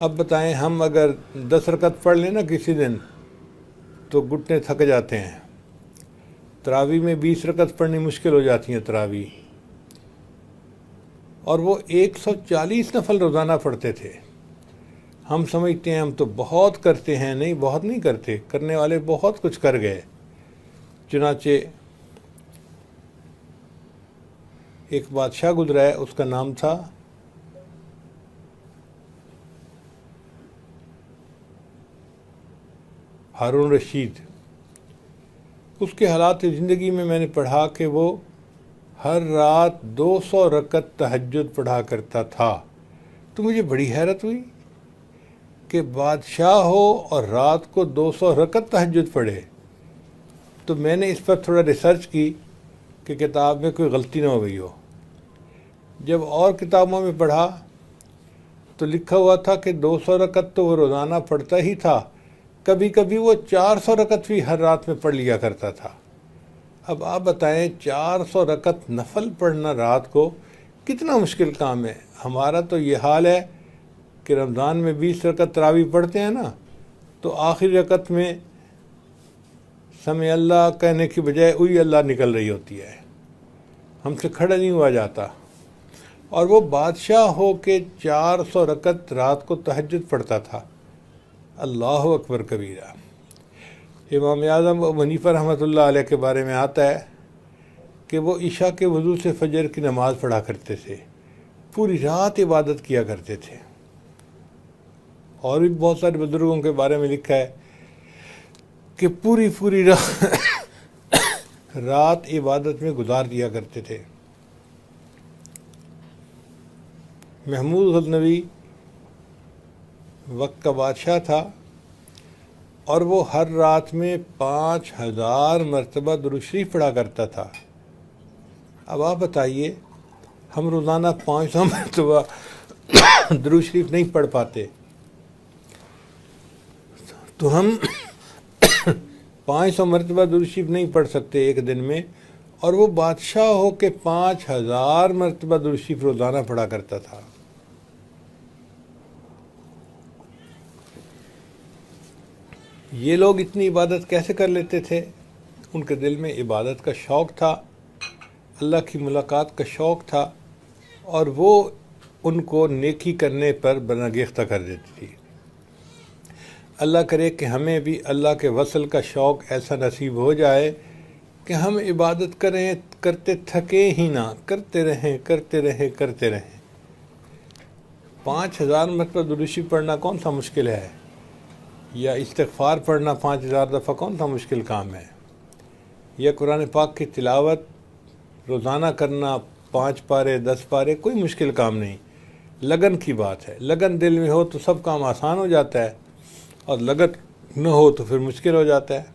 अब बताएं, हम अगर 10 रकत पढ़ लें ना किसी दिन तो घुटने थक जाते हैं। तरावी में 20 रकत पढ़नी मुश्किल हो जाती है तरावी, और वो 140 नफल रोज़ाना पढ़ते थे। हम समझते हैं हम तो बहुत करते हैं, नहीं, बहुत नहीं करते, करने वाले बहुत कुछ कर गए। चुनाचे एक बादशाह गुजरा है, उसका नाम था हारून रशीद। उसके हालात ज़िंदगी में मैंने पढ़ा कि वो हर रात 200 रकत तहज्जुद पढ़ा करता था। तो मुझे बड़ी हैरत हुई कि बादशाह हो और रात को 200 रकत तहज्जुद पढ़े। तो मैंने इस पर थोड़ा रिसर्च की कि किताब में कोई गलती ना हो गई हो। जब और किताबों में पढ़ा तो लिखा हुआ था कि 200 रकत तो वो रोज़ाना पढ़ता ही था, कभी कभी वो 400 रकत भी हर रात में पढ़ लिया करता था। अब आप बताएं, 400 रकत नफल पढ़ना रात को कितना मुश्किल काम है। हमारा तो ये हाल है कि रमज़ान में 20 रकत तरावी पढ़ते हैं ना, तो आखिरी रकत में समय अल्लाह कहने की बजाय उई अल्लाह निकल रही होती है, हमसे खड़ा नहीं हुआ जाता। और वो बादशाह हो के 400 रकत रात को तहज्जुद पढ़ता था। अल्लाह अकबर कबीरा। इमाम आज़म अबू हनीफा रहमतुल्लाह अलैह के बारे में आता है कि वो इशा के वज़ू से फजर की नमाज़ पढ़ा करते थे, पूरी रात इबादत किया करते थे। और भी बहुत सारे बुज़ुर्गों के बारे में लिखा है कि पूरी पूरी रात इबादत में गुजार दिया करते थे। महमूद गज़नवी वक्त का बादशाह था और वो हर रात में 5000 मरतबा दुरूद शरीफ पढ़ा करता था। अब आप बताइए, हम रोज़ाना 500 मरतबा दुरूद शरीफ नहीं पढ़ पाते, तो हम 500 मरतबा दुरूद शरीफ नहीं पढ़ सकते एक दिन में, और वो बादशाह हो के 5000 मरतबा दुरूद शरीफ रोज़ाना पढ़ा करता था। ये लोग इतनी इबादत कैसे कर लेते थे? उनके दिल में इबादत का शौक़ था, अल्लाह की मुलाकात का शौक़ था, और वो उनको नेकी करने पर बनागेख्ता कर देती थी। अल्लाह करे कि हमें भी अल्लाह के वसल का शौक़ ऐसा नसीब हो जाए कि हम इबादत करें, करते थके ही ना, करते रहें करते रहें करते रहें। 5000 मरतबा दुरूद शरीफ पढ़ना कौन सा मुश्किल है, या इस्तिग़फ़ार पढ़ना 5000 दफ़ा कौन सा मुश्किल काम है, या कुरान पाक की तिलावत रोज़ाना करना 5 पारे 10 पारे कोई मुश्किल काम नहीं। लगन की बात है, लगन दिल में हो तो सब काम आसान हो जाता है, और लगन न हो तो फिर मुश्किल हो जाता है।